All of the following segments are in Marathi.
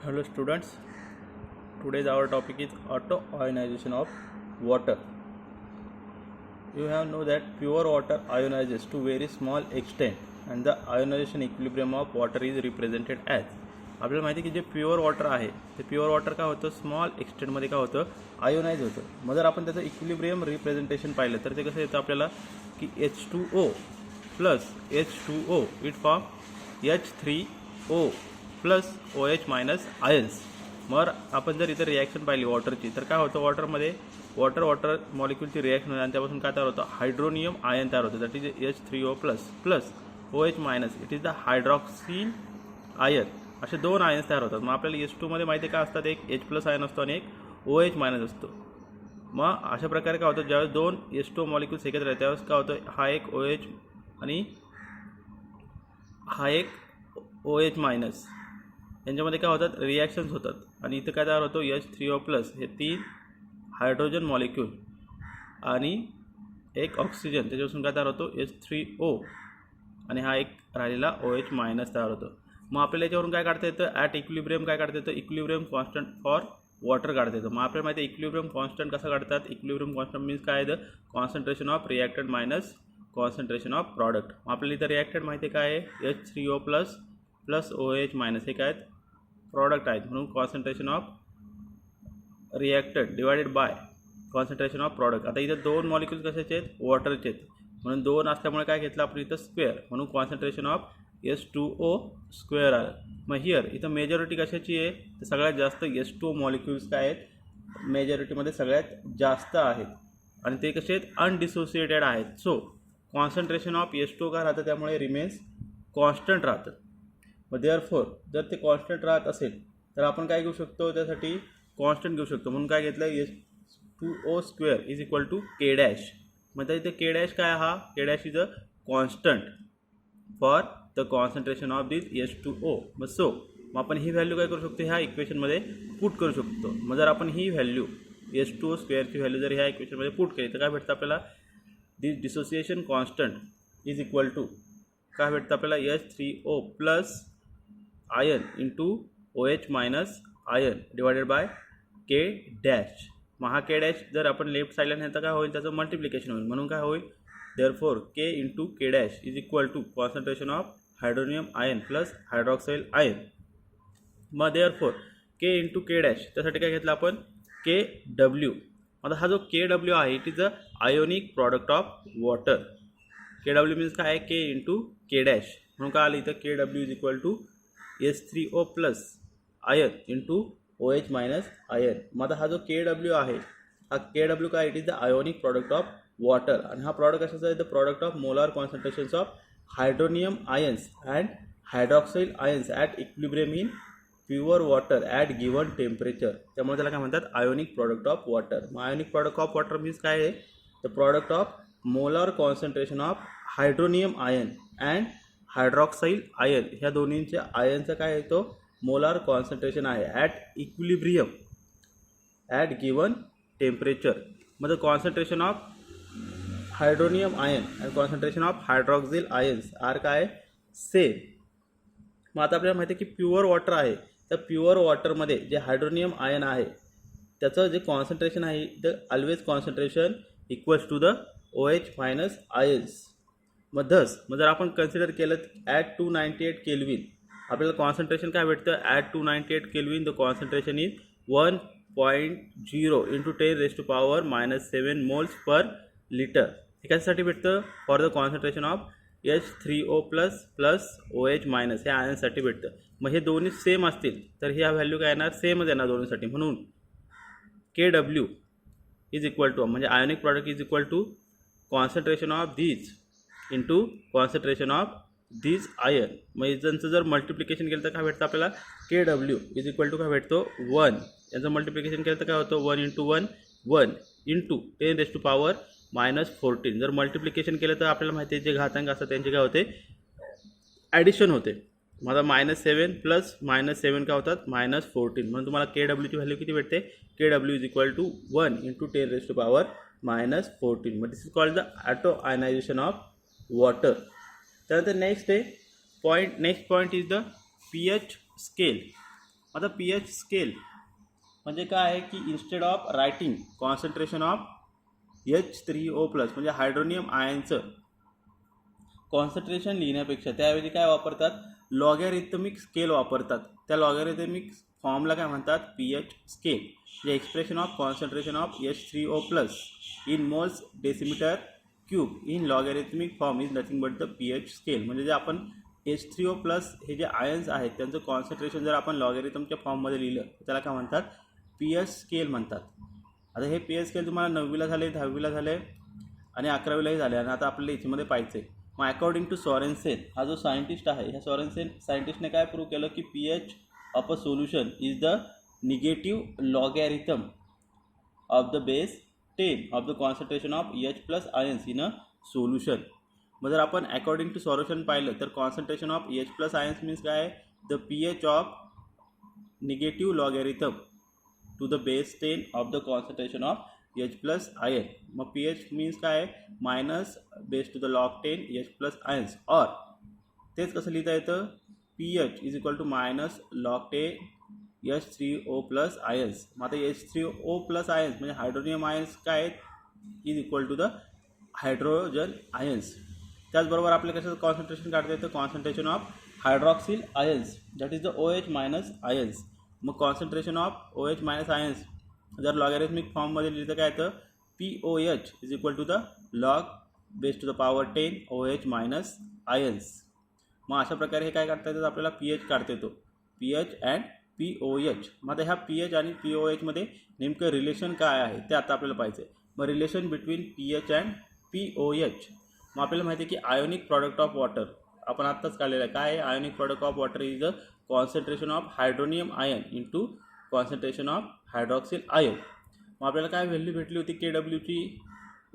Hello students, today's our topic is auto ionization of water. You have know that pure water ionizes to very small extent and the ionization equilibrium of water is represented as. आपल्याला माहिती आहे की जे प्युअर वॉटर आहे ते प्युअर वॉटर काय होतं स्मॉल एक्सटेंटमध्ये काय होतं आयोनाइज होतं. मग जर आपण त्याचं इक्विलिब्रियम रिप्रेझेंटेशन पाहिलं तर ते कसं येतं आपल्याला की H2O plus H2O it form H3O plus OH minus ions. मग आपण जर इथं रिॲक्शन पाहिली वॉटरची तर काय होतं वॉटरमध्ये वॉटर मॉलिक्यूलची रिॲक्शन होते आणि त्यापासून काय तयार होतं हायड्रोनियम आयन तयार होतं that is H3O plus plus OH minus it is the hydroxyl ion. असे दोन आयन्स तयार होतात. मग आपल्याला H2 मध्ये माहिती काय असतात एक H प्लस आयन असतो आणि एक OH मायनस असतो. मग अशा प्रकारे काय होतं ज्यावेळेस दोन H2 मॉलिक्यूल्स एकत्र येतात त्यावेळेस काय होतं हा एक OH आणि हा एक OH मायनस यांच्यामध्ये काय होतात रिॲक्शन्स होतात आणि इथं काय तयार होतो H3O प्लस हे तीन हायड्रोजन मॉलिक्यूल आणि एक ऑक्सिजन त्याच्यापासून काय तयार होतो H3O आणि हा एक राहिलेला OH मायनस तयार होतो. मग आपल्याला याच्यावरून काय काढता येतं ॲट इक्विलिब्रियम काय काढता येतं इक्विलिब्रियम कॉन्स्टंट फॉर वॉटर काढता येतं. मग आपल्याला माहिती आहे इक्विलिब्रियम कॉन्स्टंट कसं काढतात इक्विलिब्रियम कॉन्स्टंट मीन्स काय आहे concentration of reactant minus concentration of product. मग आपल्याला इथं रिॲक्टंट माहिती आहे काय आहे H3O plus plus OH minus हे काय आहेत प्रॉडक्ट आहेत म्हणून concentration of reactant divided by concentration of product. आता इथं दोन मॉलिक्यूल्स कशाचे आहेत वॉटरचे आहेत म्हणून दोन असल्यामुळे काय घेतलं आपण इथं स्क्वेअर म्हणून कॉन्सन्ट्रेशन ऑफ H2O स्क्वेअर आलं. मग हिअर इथं मेजॉरिटी कशाची आहे तर सगळ्यात जास्त H2O मॉलिक्यूल्स काय आहेत मेजॉरिटीमध्ये सगळ्यात जास्त आहेत आणि ते कसे आहेत अनडिसोसिएटेड आहेत. सो कॉन्सन्ट्रेशन ऑफ H2O काय राहतं त्यामुळे रिमेन्स कॉन्स्टंट राहतं. मग देअरफोर जर ते कॉन्स्टंट राहत असेल तर आपण काय घेऊ शकतो त्यासाठी कॉन्स्टंट घेऊ शकतो म्हणून काय घेतलं H2O square is equal to K dash. मग इथे K डॅश काय हा K dash is a constant for the concentration of this H2O. मग सो मग आपण ही व्हॅल्यू काय करू शकतो ह्या इक्वेशनमध्ये पुट करू शकतो. मग जर आपण ही व्हॅल्यू H2O स्क्वेअरची व्हॅल्यू जर ह्या इक्वेशनमध्ये पुट केली तर काय भेटतं आपल्याला this dissociation constant is equal to काय भेटतं आपल्याला H3O plus ion into OH minus ion divided by K dash. मग हा K डॅश जर आपण लेफ्ट साईडला नेलं तर काय होईल त्याचं मल्टिप्लिकेशन होईल म्हणून काय होईल therefore K into K dash is equal to concentration of hydronium ion plus hydroxyl ion. मग therefore K into K dash त्यासाठी काय घेतलं आपण KW. आता हा जो KW आहे it is a ionic product of water. KW means काय आहे K इंटू K डॅश म्हणून काय आलं इथं KW is equal to H3O plus ion into OH minus ion. मग आता हा जो KW आहे हा KW काय it is the ionic product of water आणि हा प्रॉडक्ट कशाचा आहे the product of molar concentrations of hydronium ions and hydroxyl ions at equilibrium in pure water at given temperature. त्यामुळे त्याला काय म्हणतात आयोनिक प्रॉडक्ट ऑफ वॉटर. मग ionic product of water means काय आहे the product of molar concentration of hydronium ion and hydroxyl ion ह्या दोन्हींच्या आयनचं काय येतो मोलार कॉन्सन्ट्रेशन आहे at equilibrium at given temperature. मग the concentration of hydronium ion and concentration of hydroxyl ions are काय सेम. मग आता आपल्याला माहिती आहे की प्युअर वॉटर आहे तर प्युअर वॉटरमध्ये जे हायड्रोनियम आयन आहे त्याचं जे कॉन्सन्ट्रेशन आहे the always concentration equals to the OH minus ions. मग जर आपण कन्सिडर केलं ॲट 298 केल्विन आपल्याला कॉन्सन्ट्रेशन काय भेटतं at 298 kelvin the concentration is 1.0 into 10⁻⁻7 moles per litre. हे कशासाठी भेटतं for the concentration of H3O plus plus OH minus हे आयनसाठी भेटतं. मग हे दोन्ही सेम असतील तर ह्या व्हॅल्यू काय येणार सेमच येणार दोन्हीसाठी म्हणून KW इज इक्वल टू म्हणजे ionic product is equal to concentration of these into concentration of these ion. मग यांचं जर मल्टिप्लिकेशन केलं तर काय भेटतं आपल्याला KW इज इक्वल टू काय भेटतो 1. यांचं मल्टिप्लिकेशन केलं तर काय होतं 1 इंटू 1 1 इंटू 10⁻⁻14. जर मल्टिप्लिकेशन केलं तर आपल्याला माहिती आहे जे घातांक असतात त्यांचे काय होते ॲडिशन होते. मग आता -7 प्लस -7 काय होतात -14 म्हणून तुम्हाला KWची व्हॅल्यू किती भेटते KW is equal to 1 into 10⁻⁻14. मग this is called the auto ionization of water. त्यानंतर next point is the pH scale. आता पी एच स्केल म्हणजे काय आहे की instead of writing concentration of H3O plus म्हणजे हायड्रोनियम आयनचं कॉन्सन्ट्रेशन लिहिण्यापेक्षा त्याऐवजी काय वापरतात, लॉगॅरिथमिक स्केल वापरतात. त्या लॉगॅरिथमिक फॉर्मला काय म्हणतात, पी एच स्केल. जे expression of concentration of H3O plus in moles decimetre cube in logarithmic form is nothing but the P H scale. म्हणजे जे आपण H3O प्लस हे जे आयन्स आहेत त्यांचं कॉन्सन्ट्रेशन जर आपण लॉगॅरिथमच्या फॉर्ममध्ये लिहिलं त्याला काय म्हणतात, पी एच स्केल म्हणतात. आता हे पी एच स्केल तुम्हाला 9वीला झाले, 10वीला झाले आणि 11वीलाही झाले आणि आता आपल्याला याच्यामध्ये पाहिजे. मग अकॉर्डिंग टू सॉरेनसेन हा जो सायंटिस्ट आहे, ह्या सॉरेनसेन सायंटिस्टने काय प्रूव्ह केलं की P H of a solution is the negative logarithm of the base 10 of the concentration of H plus ions in a solution. मग जर आपण अकॉर्डिंग टू सॉल्युशन पाहिलं तर concentration of H plus ions means काय, the P H of negative logarithm to the base 10 of the concentration of H plus ion. मग पी एच मीन्स काय, minus base to the log 10 H plus ions. और तेच कसं लिहिता येतं, P H is equal to minus log 10 H3O plus ions. मग आता H3O प्लस आयन्स म्हणजे हायड्रोनियम आयन्स काय आहेत, is equal to the hydrogen ions. त्याचबरोबर आपल्याला कशाचं कॉन्सन्ट्रेशन काढता येतं, concentration of hydroxyl ions that is the OH minus ions. मग concentration of OH minus ions जर लॉगॅरिथमिक फॉर्ममध्ये लिहिलं काय येतं, POH is equal to the log base to the power 10 OH minus ions. मग अशा प्रकारे हे काय काढता येतं, आपल्याला पी एच काढता येतो, पी एच अँड POH. मग आता ह्या पी एच आणि POH मध्ये नेमकं रिलेशन काय आहे ते आता आपल्याला पाहिजे. मग relation between P H and POH. मग आपल्याला माहिती आहे की आयोनिक प्रॉडक्ट ऑफ वॉटर आपण आत्ताच काढलेलं आहे. काय आहे, ionic product of water is the concentration of hydronium ion into concentration of hydroxyl ion. मग आपल्याला काय व्हॅल्यू भेटली होती KWची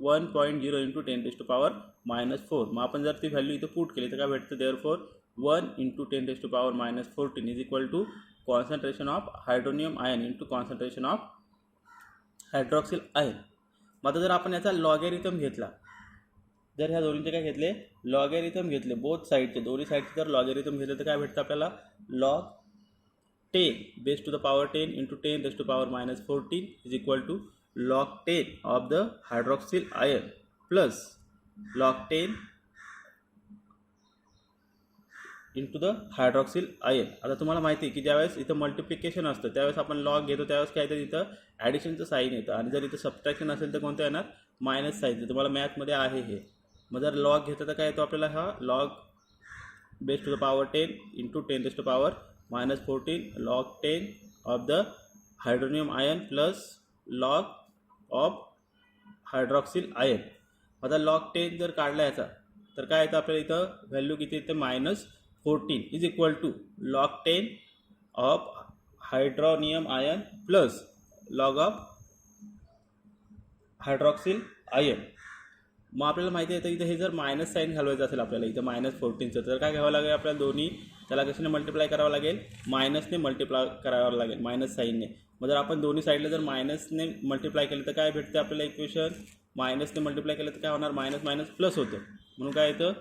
1.0 इंटू 10⁻⁻4. मग आपण जर ती व्हॅल्यू इथं पुट केली तर काय भेटतं, therefore 1 into 10⁻⁻14 is equal to concentration of hydronium ion into concentration of hydroxyl ion. मग आता जर आपण याचा लॉगॅरिथम घेतला, जर ह्या दोन्हीचे काय घेतले, लॉगॅरिथम घेतले, बोथ साईडचे दोन्ही साईडचे जर लॉगॅरिथम घेतले तर काय भेटतं आपल्याला, log 10 base to the power 10 into 10⁻⁻14 is equal to log 10 of the hydroxyl ion plus log 10 into the hydroxyl ion. आता तुम्हाला माहिती आहे की ज्यावेळेस इथं मल्टिप्लिकेशन असतं त्यावेळेस आपण लॉग घेतो, त्यावेळेस काय येतं, इथं ॲडिशनचं साईन येतं. आणि जर इथं सबट्रॅक्शन असेल तर कोणतं येणार, मायनस साईन. तुम्हाला मॅथमध्ये आहे हे. मग जर लॉग घेतलं तर काय येतो आपल्याला, हा log base to the power 10 into 10⁻⁻14 log 10 of the hydronium ion plus log of hydroxyl ion. आता लॉग 10 जर काढला याचा तर काय येतं आपल्याला, इथं व्हॅल्यू किती येते, -14 is equal to log 10 of hydronium ion plus log of hydroxyl ion. मग आपल्याला माहिती आहे तर इथं हे जर मायनस साईन घालवायचं असेल आपल्याला इथं -14चं तर काय घ्यावं लागेल आपल्याला, दोन्ही त्याला कशाने मल्टिप्लाय करावं लागेल, मायनसने मल्टिप्लाय करावं लागेल, मायनस साईनने. मग जर आपण दोन्ही साईडला जर मायनसने मल्टिप्लाय केलं तर काय भेटते आपल्याला इक्वेशन, मायनसने मल्टिप्लाय केलं तर काय होणार, मायनस मायनस प्लस होतं. म्हणून काय येतं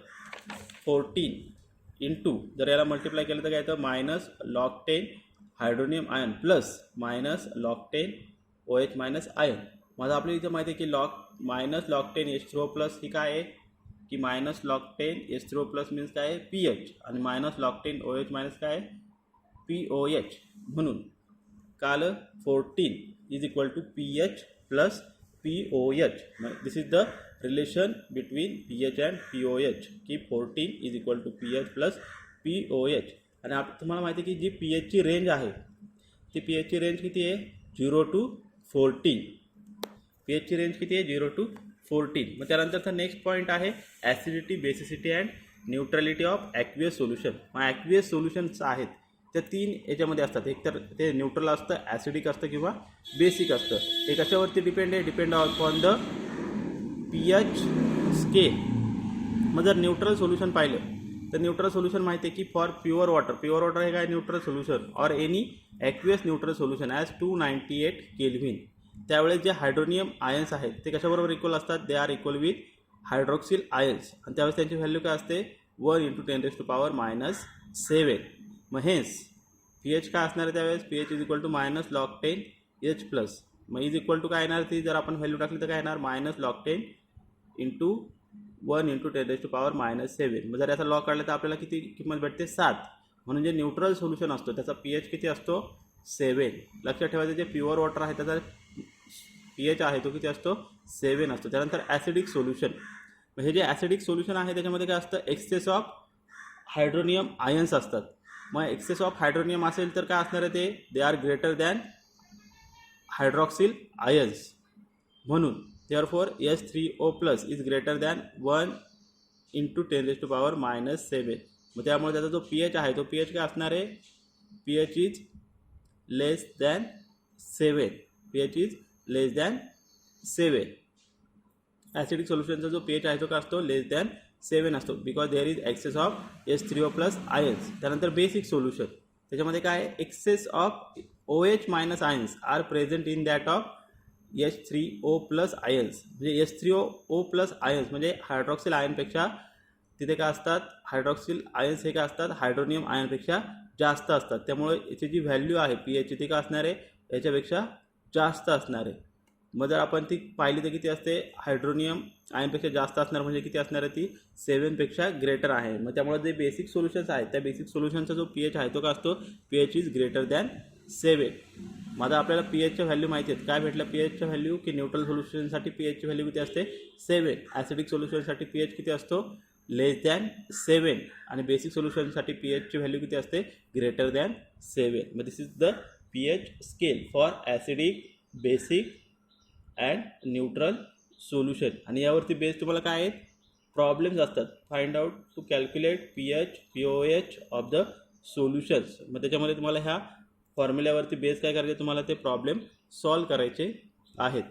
14 इंटू जर याला मल्टिप्लाय केलं तर काय येतं, minus log 10 hydronium ion plus minus log 10 OH minus ion. माझं आपल्याला इथं माहिती आहे की मायनस लॉग 10 H3O प्लस ही काय आहे की minus log 10 H3O plus means काय आहे, PH. आणि मायनस लॉग 10 OH मायनस काय आहे, POH. म्हणून काल 14 is equal to PH plus POH. This is the relation between PH and POH की 14 is equal to PH plus POH. आणि तुम्हाला माहिती आहे की जी PHची रेंज आहे ती PHची रेंज किती आहे, 0 to 14. PHची रेंज किती आहे, 0 to 14. मग त्यानंतरचा नेक्स्ट पॉईंट आहे acidity, basicity and neutrality of aqueous solution. मग ॲक्वियस सोल्युशन्स आहेत त्या 3 याच्यामध्ये असतात. एक तर ते न्यूट्रल असतं, ॲसिडिक असतं किंवा बेसिक असतं. हे कशावरती डिपेंड आहे, depend on the PH scale. मग जर न्यूट्रल सोल्युशन पाहिलं तर न्यूट्रल सोल्युशन माहिती आहे की फॉर प्युअर वॉटर हे काय न्यूट्रल सोल्युशन और any aqueous neutral solution as 298 kelvin. त्यावेळेस जे हायड्रोनियम आयन्स आहेत ते कशाबरोबर इक्वल असतात, they are equal with hydroxyl ions. आणि त्यावेळेस त्यांची व्हॅल्यू काय असते, 1 इंटू 10⁻⁻7. मग हेन्स पी एच काय असणार आहे त्यावेळेस, P H is equal to minus log 10 H plus. मग इज इक्वल टू काय येणार ती, जर आपण व्हॅल्यू टाकली तर काय येणार, मायनस लॉग 10 इंटू 1 इंटू 10⁻⁻7. मग जर याचा लॉग काढला तर आपल्याला किती किंमत भेटते, 7. म्हणून जे न्यूट्रल सोल्युशन असतो त्याचा पी एच किती असतो, 7. लक्षात ठेवायचं, जे प्युअर वॉटर आहे त्याचा पी एच आहे तो किती असतो, 7 असतो. त्यानंतर ॲसिडिक सोल्युशन. हे जे ॲसिडिक सोल्युशन आहे त्याच्यामध्ये काय असतं, एक्सेस ऑफ हायड्रोनियम आयन्स असतात. मग एक्सेस ऑफ हायड्रोनियम असेल तर काय असणार आहे ते, they are greater than hydroxyl ions. म्हणून therefore H3O+ is greater than 1 into 10⁻⁻7. मग त्यामुळे त्याचा जो पी एच आहे तो पी एच काय असणार आहे, P H is less than 7. P H is less than 7. Acidic सोल्युशनचा जो पी एच आहे तो काय असतो, लेस दॅन 7 असतो, because there is excess of H3O+ ions. त्यानंतर बेसिक सोल्युशन, त्याच्यामध्ये काय, excess of OH- ions are present in that of H3O+ ions. म्हणजे H3O+ आयन्स म्हणजे हायड्रॉक्सिल आयनपेक्षा तिथे काय असतात, हायड्रॉक्सिल आयन्स हे काय असतात, हायड्रोनियम आयनपेक्षा जास्त असतात. त्यामुळे याची जी व्हॅल्यू आहे पी एचची ती काय असणार आहे, याच्यापेक्षा जास्त असणार आहे. मग जर आपण ती पाहिली तर किती असते, हायड्रोनियम आयनपेक्षा जास्त असणार म्हणजे किती असणार आहे ती, 7पेक्षा ग्रेटर आहे. मग त्यामुळे जे बेसिक सोल्युशन्स आहेत त्या बेसिक सोल्युशनचा जो पी एच आहे तो काय असतो, P H is greater than 7. माझा आपल्याला पी एचच्या व्हॅल्यू माहिती आहेत. काय भेटलं पी एचच्या व्हॅल्यू, की न्यूट्रल सोल्युशनसाठी पी एचची व्हॅल्यू किती असते, 7. ॲसिडिक सोल्युशनसाठी पी एच किती असतो, लेस दॅन 7. आणि बेसिक सोल्युशनसाठी पी एचची व्हॅल्यू किती असते, ग्रेटर दॅन 7. मग this is the P H scale for acidic, basic and neutral solution. आणि यावरती बेस तुम्हाला काय आहेत, प्रॉब्लेम्स असतात. Find out to calculate P H, P O H of the solutions. मग त्याच्यामध्ये तुम्हाला ह्या फॉर्म्युल्यावरती बेस काय करायचे, तुम्हाला ते प्रॉब्लेम सॉल्व करायचे आहेत.